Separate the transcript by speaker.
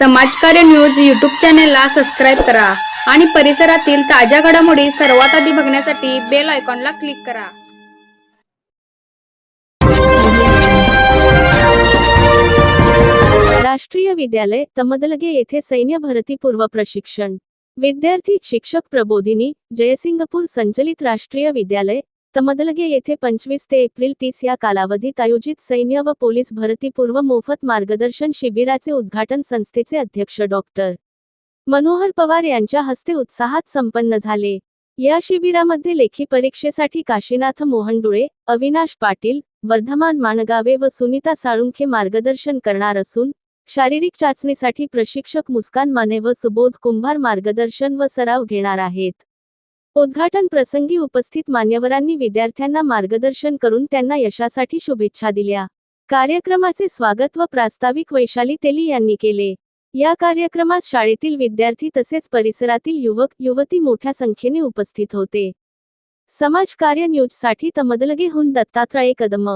Speaker 1: समाजकार्य news YouTube चॅनेलला subscribe करा आणि परिसरातील ताज्या घडामोडी सर्वात आधी बघण्यासाठी बेल आयकॉनला क्लिक करा।
Speaker 2: राष्ट्रीय विद्यालय तमदलगे येथे सैन्य भरती पूर्व प्रशिक्षण विद्यार्थी शिक्षक प्रबोधिनी जयसिंगपूर संचलित राष्ट्रीय विद्यालय तमदलगे येथे 25 ते एप्रिल 30 या कालावधीत आयोजित सैन्य व पोलीस भरती पूर्व मोफत मार्गदर्शन शिबिराचे उद्घाटन संस्थेचे अध्यक्ष डॉक्टर मनोहर पवार यांच्या हस्ते उत्साहात संपन्न झाले। या शिबिरामध्ये लेखी परीक्षेसाठी काशीनाथ मोहनडुळे, अविनाश पाटील, वर्धमान माणगावे व सुनीता साळुंखे मार्गदर्शन करणार असून शारीरिक चाचणीसाठी प्रशिक्षक मुस्कान माने व सुबोध कुंभार मार्गदर्शन व सराव घेणार आहेत। उद्घाटन प्रसंगी उपस्थित मान्यवरांनी विद्यार्थ्यांना मार्गदर्शन करून त्यांना यशासाठी शुभेच्छा दिल्या। कार्यक्रमाचे स्वागत व प्रास्ताविक वैशाली तेली यांनी केले। या कार्यक्रमात शाळेतील विद्यार्थी तसेच परिसरातील युवक युवती मोठ्या संख्येने उपस्थित होते। समाजकार्य न्यूजसाठी तमदलगेहून दत्तात्रय कदम।